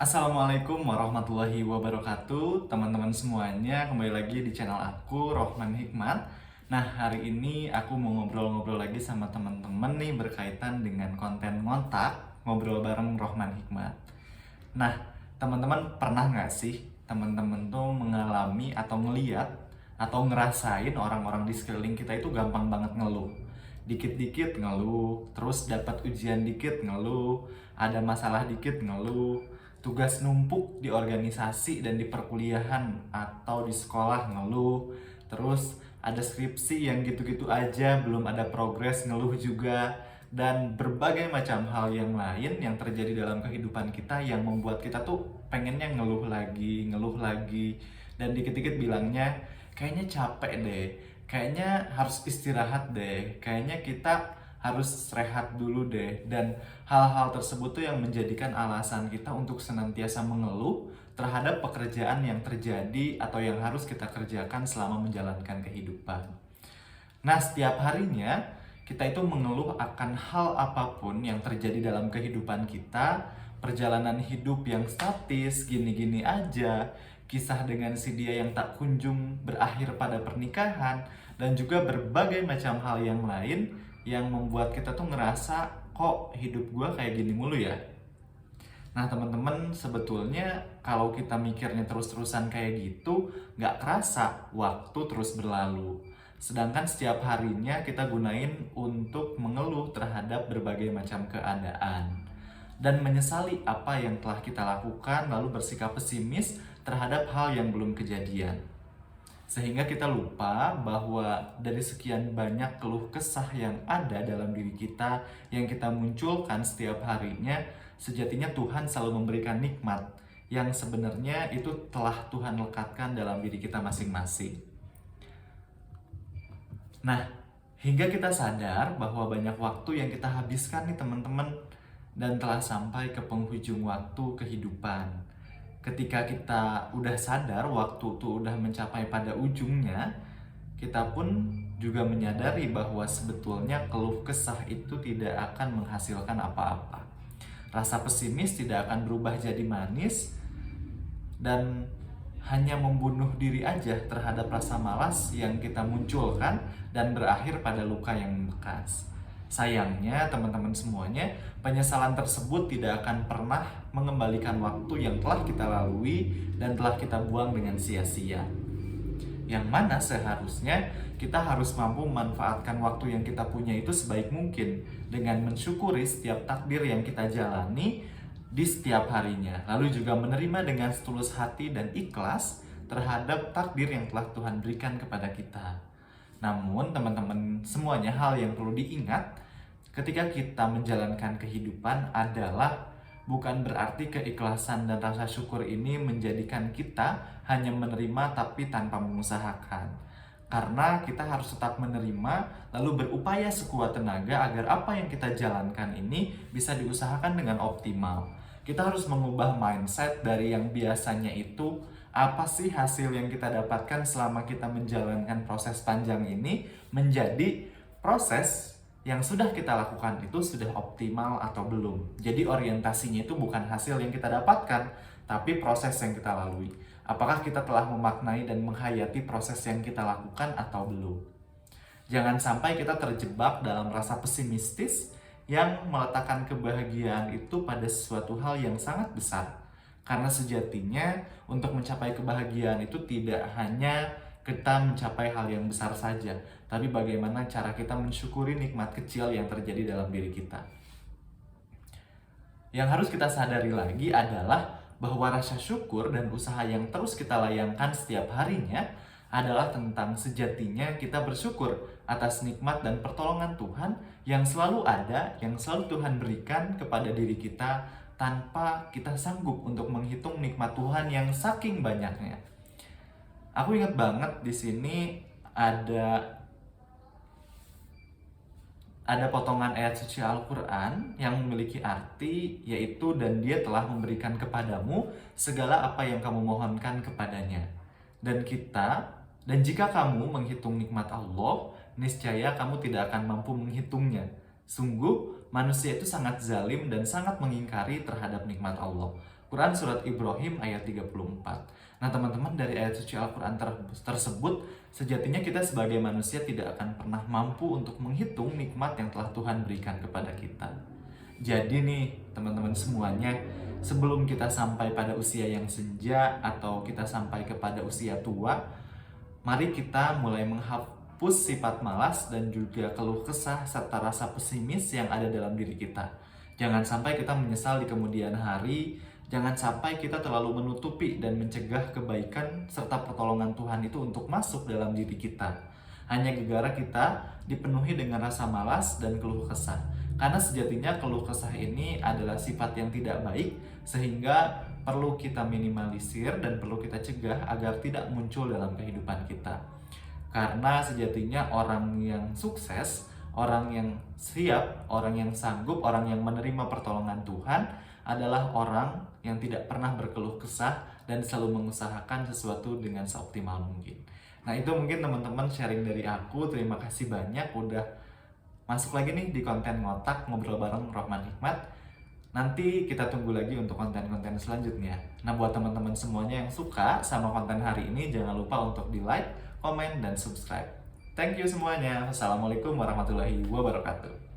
Assalamualaikum warahmatullahi wabarakatuh. Teman-teman semuanya, kembali lagi di channel aku, Rohman Hikmat. Nah, hari ini aku mau ngobrol-ngobrol lagi sama teman-teman nih berkaitan dengan konten ngontak, ngobrol bareng Rohman Hikmat. Nah, teman-teman pernah nggak sih teman-teman tuh mengalami atau ngeliat atau ngerasain orang-orang di sekeliling kita itu gampang banget ngeluh. Dikit-dikit ngeluh, terus dapat ujian dikit ngeluh, ada masalah dikit ngeluh, tugas numpuk di organisasi dan di perkuliahan atau di sekolah ngeluh, terus ada skripsi yang gitu-gitu aja belum ada progres ngeluh juga, dan berbagai macam hal yang lain yang terjadi dalam kehidupan kita yang membuat kita tuh pengennya ngeluh lagi, dan dikit-dikit bilangnya kayaknya capek deh, kayaknya harus istirahat deh, kayaknya kita harus rehat dulu deh. Dan hal-hal tersebut tuh yang menjadikan alasan kita untuk senantiasa mengeluh terhadap pekerjaan yang terjadi atau yang harus kita kerjakan selama menjalankan kehidupan. Nah, setiap harinya kita itu mengeluh akan hal apapun yang terjadi dalam kehidupan kita, perjalanan hidup yang statis, gini-gini aja, kisah dengan si dia yang tak kunjung berakhir pada pernikahan, dan juga berbagai macam hal yang lain yang membuat kita tuh ngerasa kok hidup gua kayak gini mulu ya. Nah teman-teman, sebetulnya kalau kita mikirnya terus-terusan kayak gitu, nggak kerasa waktu terus berlalu. Sedangkan setiap harinya kita gunain untuk mengeluh terhadap berbagai macam keadaan. Dan menyesali apa yang telah kita lakukan, lalu bersikap pesimis terhadap hal yang belum kejadian. Sehingga kita lupa bahwa dari sekian banyak keluh kesah yang ada dalam diri kita, yang kita munculkan setiap harinya, sejatinya Tuhan selalu memberikan nikmat yang sebenarnya itu telah Tuhan lekatkan dalam diri kita masing-masing. Nah, hingga kita sadar bahwa banyak waktu yang kita habiskan nih teman-teman, dan telah sampai ke penghujung waktu kehidupan. Ketika kita udah sadar waktu tuh udah mencapai pada ujungnya, kita pun juga menyadari bahwa sebetulnya keluh kesah itu tidak akan menghasilkan apa-apa. Rasa pesimis tidak akan berubah jadi manis, dan hanya membunuh diri aja terhadap rasa malas yang kita munculkan dan berakhir pada luka yang membekas. Sayangnya teman-teman semuanya, penyesalan tersebut tidak akan pernah mengembalikan waktu yang telah kita lalui dan telah kita buang dengan sia-sia. Yang mana seharusnya kita harus mampu memanfaatkan waktu yang kita punya itu sebaik mungkin dengan mensyukuri setiap takdir yang kita jalani di setiap harinya, lalu juga menerima dengan setulus hati dan ikhlas terhadap takdir yang telah Tuhan berikan kepada kita. Namun teman-teman semuanya, hal yang perlu diingat ketika kita menjalankan kehidupan adalah bukan berarti keikhlasan dan rasa syukur ini menjadikan kita hanya menerima tapi tanpa mengusahakan. Karena kita harus tetap menerima, lalu berupaya sekuat tenaga agar apa yang kita jalankan ini bisa diusahakan dengan optimal. Kita harus mengubah mindset dari yang biasanya itu, apa sih hasil yang kita dapatkan selama kita menjalankan proses panjang ini, menjadi proses yang sudah kita lakukan itu sudah optimal atau belum. Jadi orientasinya itu bukan hasil yang kita dapatkan, tapi proses yang kita lalui. Apakah kita telah memaknai dan menghayati proses yang kita lakukan atau belum? Jangan sampai kita terjebak dalam rasa pesimistis yang meletakkan kebahagiaan itu pada sesuatu hal yang sangat besar. Karena sejatinya untuk mencapai kebahagiaan itu tidak hanya kita mencapai hal yang besar saja, tapi bagaimana cara kita mensyukuri nikmat kecil yang terjadi dalam diri kita. Yang harus kita sadari lagi adalah bahwa rasa syukur dan usaha yang terus kita layangkan setiap harinya adalah tentang sejatinya kita bersyukur atas nikmat dan pertolongan Tuhan yang selalu ada, yang selalu Tuhan berikan kepada diri kita tanpa kita sanggup untuk menghitung nikmat Tuhan yang saking banyaknya. Aku ingat banget di sini ada potongan ayat suci Al-Quran yang memiliki arti, yaitu dan dia telah memberikan kepadamu segala apa yang kamu mohonkan kepadanya. Dan jika kamu menghitung nikmat Allah, niscaya kamu tidak akan mampu menghitungnya. Sungguh, manusia itu sangat zalim dan sangat mengingkari terhadap nikmat Allah. Quran surat Ibrahim ayat 34. Nah teman-teman, dari ayat suci Al-Quran tersebut, sejatinya kita sebagai manusia tidak akan pernah mampu untuk menghitung nikmat yang telah Tuhan berikan kepada kita. Jadi nih teman-teman semuanya, sebelum kita sampai pada usia yang senja atau kita sampai kepada usia tua, mari kita mulai menghapus sifat malas dan juga keluh kesah serta rasa pesimis yang ada dalam diri kita. Jangan sampai kita menyesal di kemudian hari, jangan sampai kita terlalu menutupi dan mencegah kebaikan serta pertolongan Tuhan itu untuk masuk dalam diri kita. Hanya gara-gara kita dipenuhi dengan rasa malas dan keluh kesah. Karena sejatinya keluh kesah ini adalah sifat yang tidak baik, sehingga perlu kita minimalisir dan perlu kita cegah agar tidak muncul dalam kehidupan kita. Karena sejatinya orang yang sukses, orang yang siap, orang yang sanggup, orang yang menerima pertolongan Tuhan adalah orang yang tidak pernah berkeluh kesah dan selalu mengusahakan sesuatu dengan seoptimal mungkin. Nah itu mungkin teman-teman sharing dari aku. Terima kasih banyak udah masuk lagi nih di konten ngotak ngobrol bareng Rohman Hikmat. Nanti kita tunggu lagi untuk konten-konten selanjutnya. Nah buat teman-teman semuanya yang suka sama konten hari ini, jangan lupa untuk di like, komen, dan subscribe. Thank you semuanya. Wassalamualaikum warahmatullahi wabarakatuh.